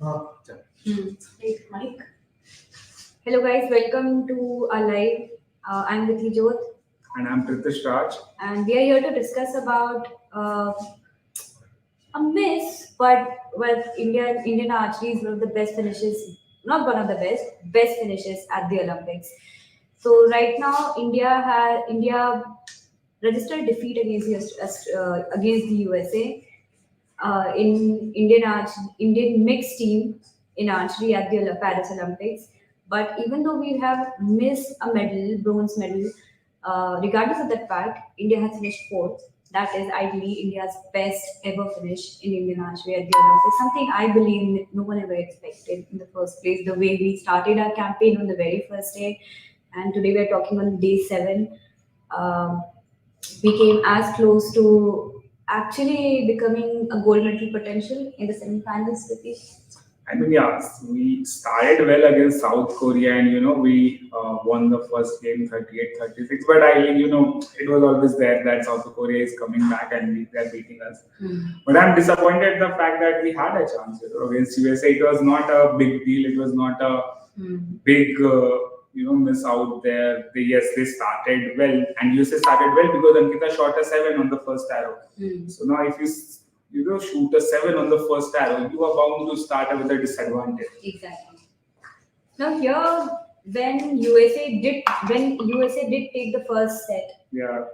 Hey, Mike. Hello guys, welcome to our live. I'm Dhiraj And I'm Raj. and we are here to discuss about a miss, but Indian archery is one of the best finishes, not one of the best finishes at the Olympics. So right now, India registered defeat against the USA in Indian mixed team in archery at the Paris Olympics. But even though we have missed a medal, bronze medal, regardless of that fact, India has finished fourth. That is, I believe, India's best ever finish in Indian archery at the Olympics. Something I believe no one ever expected in the first place. The way we started our campaign on the very first day, and today we are talking on day 7. Um, we came as close to actually becoming a gold medal potential in the semi-finals with the. I mean, yeah, we started well against South Korea and, we won the first game 38-36. But it was always there that South Korea is coming back and they're beating us. But I'm disappointed the fact that we had a chance against USA. It was not a big deal. It was not a big, miss out there. Yes, they started well and USA started well because Ankita shot a 7 on the first arrow. So now if you shoot a 7 on the first arrow, you are bound to start with a disadvantage. Exactly. Now here, when USA did take the first set, Yeah,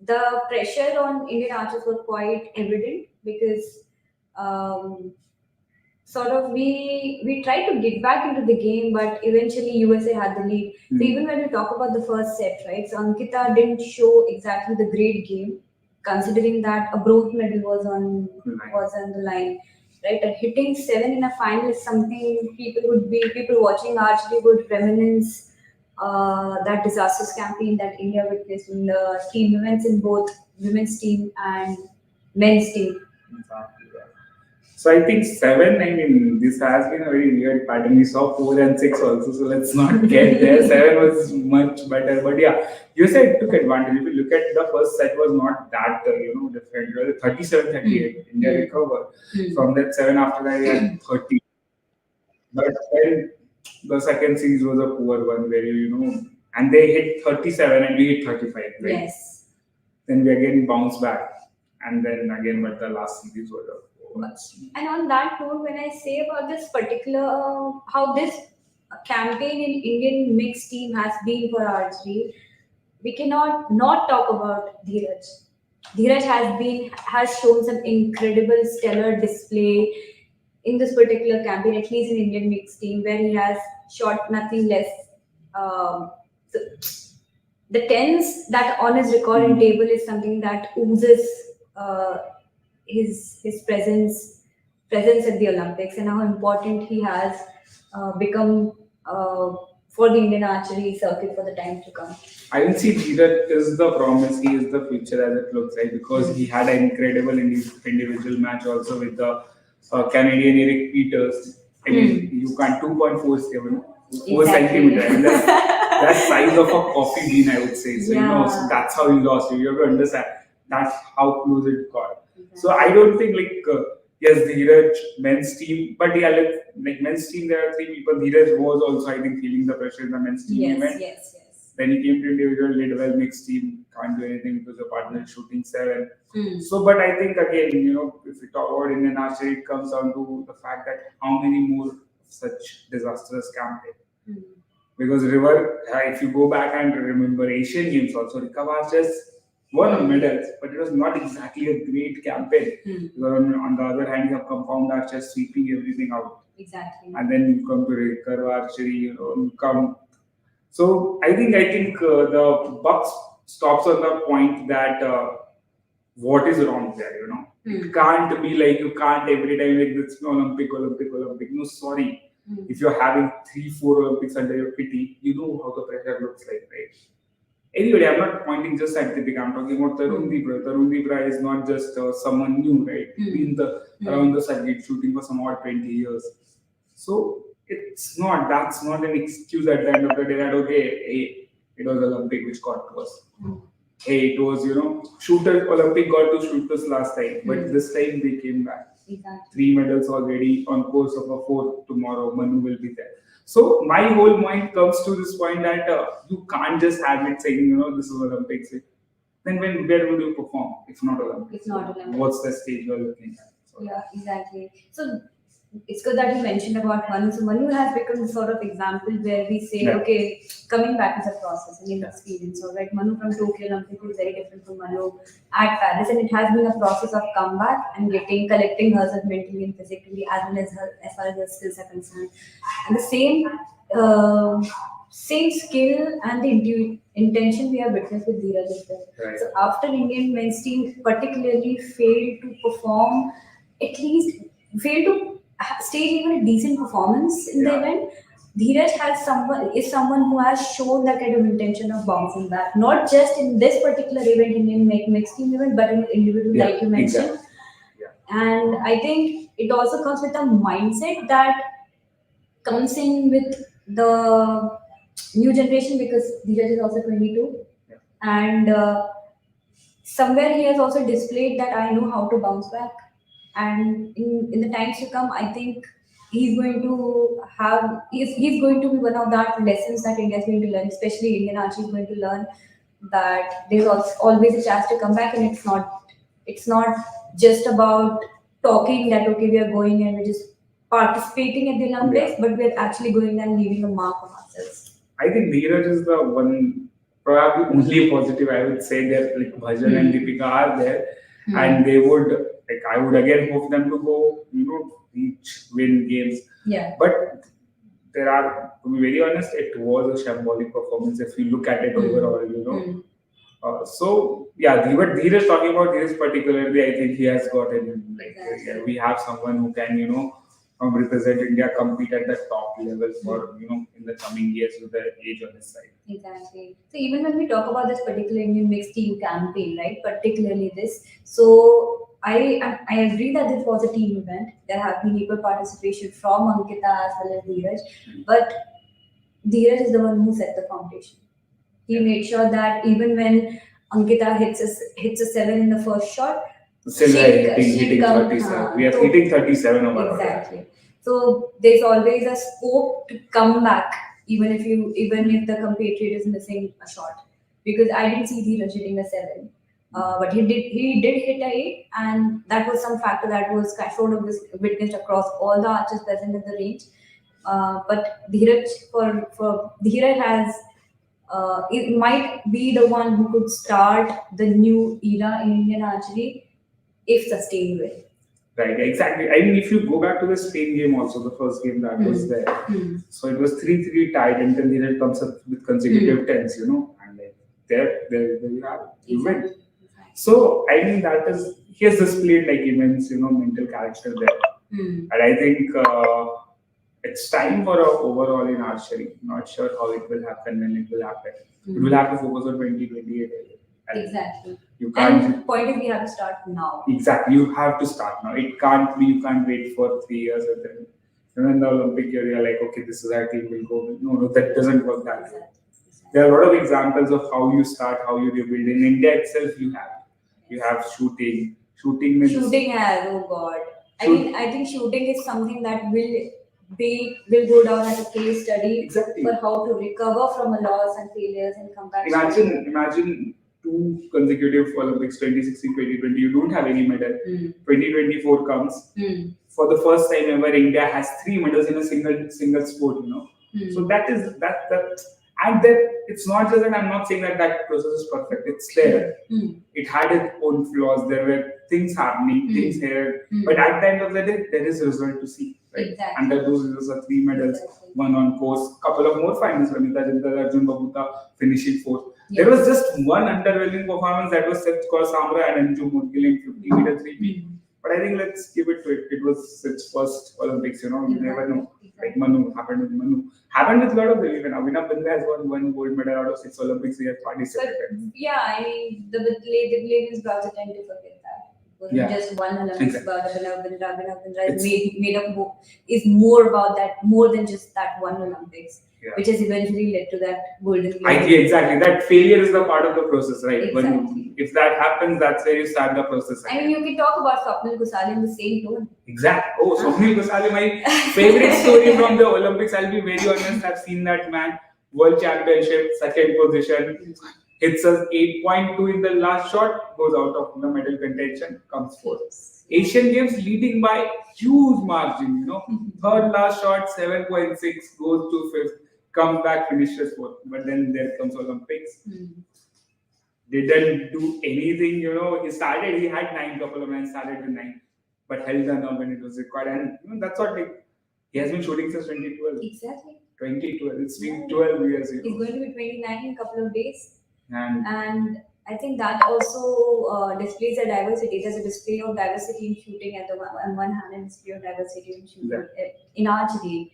the pressure on Indian archers was quite evident because sort of we tried to get back into the game, but eventually USA had the lead. So even when we talk about the first set, right? So Ankita didn't show exactly the great game, considering that a bronze medal was on the line, right? And hitting 7 in a final is something people watching archery would reminisce that disastrous campaign that India witnessed in the team events in both women's team and men's team. exactly. Yeah. So I think 7, this has been a very weird pattern. We saw 4 and 6 also, so let's not get there. 7 was much better. But yeah, USA took advantage. If you look at the first set was not that, different. It was 37-38. India recovered. From that 7 after that, we had 30. But then the second series was a poor one where, and they hit 37 and we hit 35. Right? Yes. Then we again bounced back. And then again, but the last series was a and on that note, when I say about this particular, how this campaign in Indian mixed team has been for archery, we cannot not talk about Dhiraj. Dhiraj has shown some incredible stellar display in this particular campaign, at least in Indian mixed team, where he has shot nothing less. So the tens that on his recording table is something that oozes his presence at the Olympics and how important he has become for the Indian archery circuit for the time to come. I will see Dhiraj is the promise, he is the future as it looks like because he had an incredible individual match also with the Canadian Eric Peters. I mean, you can't 2.47 4 centimeter. And that's size of a coffee bean, I would say. So, so that's how he lost. You have to understand that's how close it got. So I don't think yes, Dhiraj, men's team, but yeah, like men's team, there are 3 people. Dhiraj was also, I think, feeling the pressure in the men's team event. Yes. Then he came to individual, did well, mixed team, can't do anything because the partner is shooting 7. So, but I think again, if we talk about Indian archery, it comes down to the fact that how many more such disastrous campaign. Because if you go back and remember Asian Games also, Rikav just won medals, but it was not exactly a great campaign. On the other hand, you have compound archers sweeping everything out. Exactly. And then you come to recurve archery, you come. So I think the buck stops on the point that what is wrong there, It can't be like you can't every time like this Olympic. No, sorry. If you're having 3-4 Olympics under your kitty, you know how the pressure looks like, right? Anyway, I'm not pointing just at Deepika. I'm talking about Tarundeep. Tarundeep Rai is not just someone new, right? Been around the circuit shooting for some odd 20 years. So that's not an excuse at the end of the day that hey, it was Olympic which got to us. Hey, it was Olympic got to shoot us last time, but this time they came back. Exactly. 3 medals already on course of a fourth tomorrow. Manu will be there. So my whole mind comes to this point that you can't just have it saying, this is Olympics. Then where would you perform if not Olympics? It's not Olympics. What's the stage you're looking at? So, Yeah, exactly. So it's good that you mentioned about Manu. So Manu has become the sort of example where we say, Yeah. okay, coming back is a process and an Yeah. experience. So right, Manu from Tokyo Olympics is very different from Manu at Paris, and it has been a process of comeback and collecting herself mentally and physically, as well as as far as her skills are concerned. And the uh, same skill and the intention we have witnessed with Dhiraj as well. Right. So after Indian men's team particularly failed to perform, at least failed to stage even a decent performance in the Yeah. event, Dhiraj is someone who has shown that kind of intention of bouncing back, not just in this particular event, Indian mixed team event, but in individual, Yeah, like you mentioned. exactly. Yeah. And I think it also comes with a mindset that comes in with the new generation, because Dhiraj is also 22. Yeah. And somewhere he has also displayed that I know how to bounce back. And in the times to come, I think he's going to be one of that lessons that India is going to learn, especially Indian archery is going to learn, that there's always a chance to come back, and it's not just about talking that okay, we are going and we're just participating at the Olympics, but we're actually going and leaving a mark on ourselves. I think Dhiraj is the one, probably only positive I would say there. Like Bhajan and Deepika are there, and they would, like, I would again hope them to go, reach, win games. Yeah. But there are, to be very honest, it was a shambolic performance if you look at it overall. So yeah, but Dhiraj, talking about Dhiraj particularly, I think he has gotten, like, Exactly. we have someone who can represent India, compete at the top level for in the coming years with the age on his side. Exactly. So even when we talk about this particular Indian mixed team campaign, right, particularly this, so I agree that this was a team event. There have been equal participation from Ankita as well as Dhiraj, but Dhiraj is the one who set the foundation. He made sure that even when Ankita hits a 7 in the first shot, Still hitting come, 37. We are hitting 37 over. exactly. So there's always a scope to come back, even if the compatriot is missing a shot. Because I didn't see Dhiraj hitting a 7, but he did hit a 8, and that was some factor that was sort of witnessed across all the archers present in the range. But Dhiraj has. It might be the one who could start the new era in Indian archery if sustained well. Right, exactly. I mean, if you go back to the Spain game also, the first game that was there, so it was 3-3 tied, and then Dhiraj comes up with consecutive tens, and like there you have it. You win. Exactly. So I mean, he has displayed like immense, mental character there, and I think it's time for a overall in archery. Not sure how it will happen, when it will happen. It will have to focus on 2028. Exactly. You can't. And point is, we have to start now. Exactly, you have to start now. It can't be. You can't wait for 3 years and then in the Olympic year you're like, okay, this is our team will go. No, that doesn't work that way. There are a lot of examples of how you start, how you rebuild. In India itself, you have shooting. Shooting means Shooting has, oh god. I think shooting is something that will go down as a case study. Exactly. For how to recover from a loss and failures and come back. Imagine 2 consecutive Olympics, 2016, 2020. You don't have any medal. 2024 comes. For the first time ever, India has 3 medals in a single sport. So that is that. And then it's not just that I'm not saying that process is perfect. It's there. It had its own flaws. There were things happening, things here. But at the end of the day, there is a result to see. Right? Exactly. And those results are 3 medals, Exactly. 1 on course, couple of more finals. Ramita Jindal, Arjun Babuta finishing 4th. Yes. There was just one underwhelming performance, that was Seth Kaur Samra and Anju Murgil in 50 meter 3P. But I think let's give it to it. It was its first Olympics, you never know. Like Manu, happened with Manu. Happened with a lot of them. Even Abhinav Bindra has won 1 gold medal out of 6 Olympics he has participated. But yeah, I mean, the Blades browser tend to forget that. It wasn't just one Olympics about Abhinav Bindra is made up more, is more about that, more than just that one Olympics. Yeah. which has eventually led to that golden globe. Exactly. That failure is the part of the process, right? Exactly. If that happens, that's where you start the process. I mean, you can talk about Swapnil Gosali in the same tone. Exactly. Oh, Swapnil Gosali, my favorite story from the Olympics. I'll be very honest. I've seen that man, World Championship, second position, hits us 8.2 in the last shot, goes out of the medal contention, comes fourth. Asian Games leading by huge margin, Third last shot, 7.6, goes to fifth, comes back, finishes fourth. But then there comes Olympics. Didn't do anything, he had 9 couple of men, started with 9, but held the nerve when it was required. And that's what he has been shooting since 2012. Exactly. 2012, it's been 12 years. He's going to be 29 in a couple of days. And I think that also displays a diversity. There's a display of diversity in shooting on one hand, and display of diversity in shooting in archery.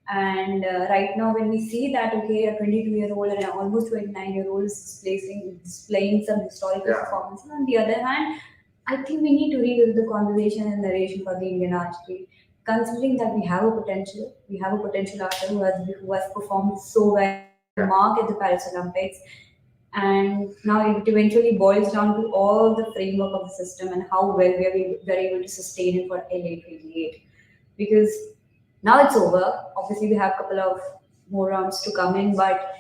And right now, when we see that, okay, a 22-year-old and an almost 29-year-old is displaying some historical performance. And on the other hand, I think we need to revisit the conversation and narration for the Indian archery, considering that we have a potential archer who has performed so well, mark at the Paris Olympics. And now it eventually boils down to all the framework of the system and how well we are able to sustain it for LA 28. Because now it's over. Obviously, we have a couple of more rounds to come in, but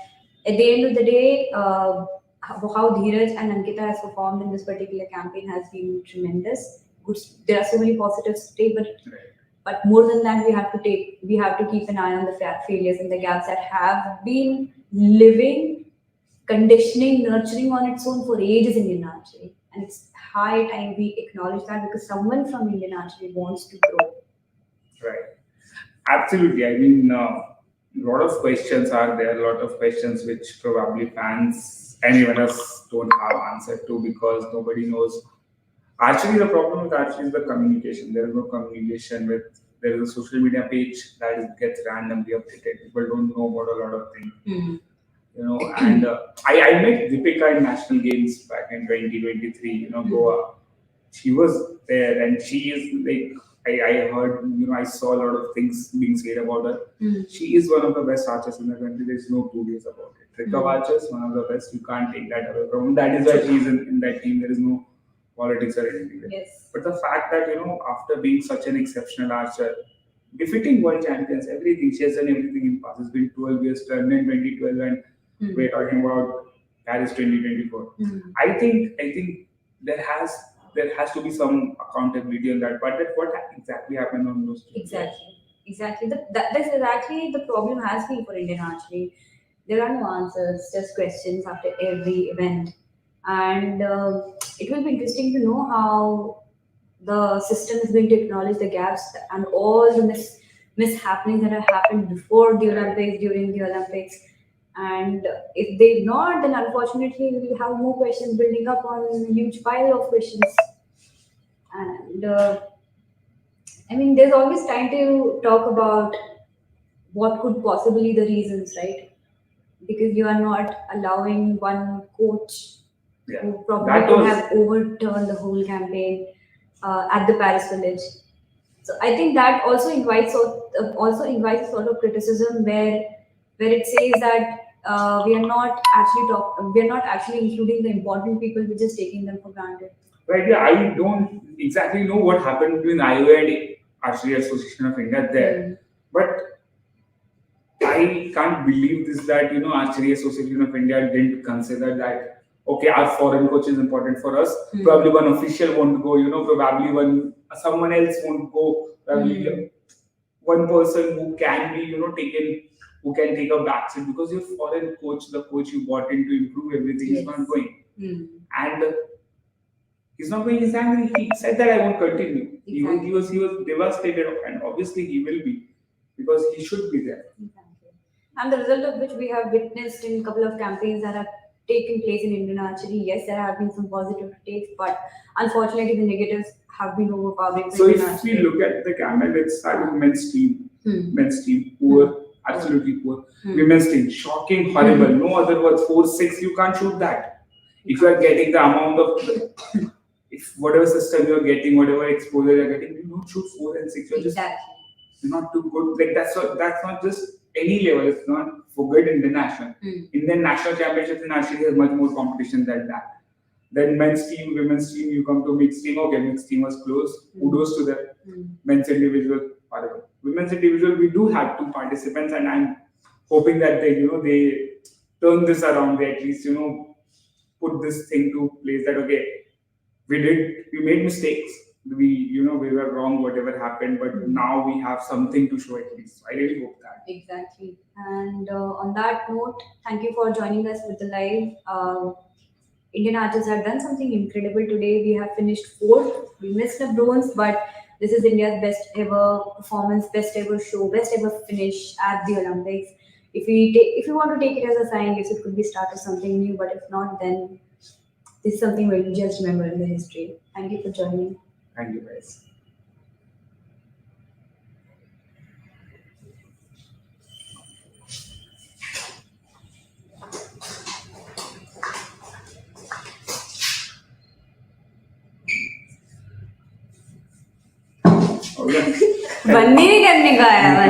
at the end of the day, how Dhiraj and Ankita has performed in this particular campaign has been tremendous. There are so many positives to take, but more than that, we have to keep an eye on the failures and the gaps that have been living, conditioning, nurturing on its own for ages in Indian archery. And it's high time we acknowledge that, because someone from Indian archery wants to grow. Right. Absolutely. I mean, a lot of questions are there, a lot of questions which probably fans and even us don't have answer to, because nobody knows. Archery, the problem with archery is the communication. There is no communication there is a social media page that gets randomly updated. People don't know about a lot of things. And I met Deepika in national games back in 2023, Goa. She was there, and she is like, I heard, I saw a lot of things being said about her. She is one of the best archers in the country. There's no 2 ways about it. Trick of archers, one of the best. You can't take that away from her. That is why she is in that team. There is no politics or anything. Yes. But the fact that, after being such an exceptional archer, defeating world champions, everything, she has done everything in past. It's been 12 years, London 2012, and we're talking about Paris 2024. I think there has to be some accountability on that. But what exactly happened on those two? Exactly. That's exactly the problem has been for Indian archery. There are no answers, just questions after every event. And it will be interesting to know how the system is going to acknowledge the gaps and all the mishappenings that have happened before the Olympics, during the Olympics. And if they not, then unfortunately we will have more questions building up on a huge pile of questions. And I mean, there's always time to talk about what could possibly the reasons, right? Because you are not allowing one coach who probably could have overturned the whole campaign at the Paris Village. So I think that also invites a sort of criticism where it says that we are not actually including the important people. We're just taking them for granted. Right. Yeah. I don't exactly know what happened between IOA and Archery Association of India there, but I can't believe this that Archery Association of India didn't consider that. Okay, our foreign coach is important for us. Probably one official won't go. Probably someone else won't go. Probably one person who can be taken, who can take a backseat, because your foreign coach, the coach you bought in to improve everything, is not going. And he's not going. He's angry. He said that I won't continue. Exactly. He was devastated, and obviously he will be, because he should be there. Exactly. And the result of which we have witnessed in a couple of campaigns that have taken place in Indian archery. Yes, there have been some positive takes, but unfortunately the negatives have been overpowering. So if we look at the campaign, let's start with men's team. Men's team, poor, absolutely poor. Women's team, shocking, horrible. No other words. 4-6, you can't shoot that. If you are getting the amount of, if whatever system you're getting, whatever exposure you're getting, you don't shoot 4 and 6. You're just you're not too good. Like that's not just any level. It's not forget international. Hmm. Indian national championships in archery has much more competition than that. Then men's team, women's team, you come to mixed team. Okay, mixed team was close. Kudos to them. Men's individual, whatever. Women's individual, we do have 2 participants, and I'm hoping that they turn this around. They at least put this thing to place that okay, we made mistakes. We were wrong, whatever happened, but now we have something to show at least. I really hope that. Exactly. And on that note, thank you for joining us with the live. Indian archers have done something incredible today. We have finished 4th. We missed the bronze, but this is India's best ever performance, best ever show, best ever finish at the Olympics. If we want to take it as a sign, yes, it could be start of something new. But if not, then this is something we'll just remember in the history. Thank you for joining. Thank you, guys. बनने नहीं करने का आया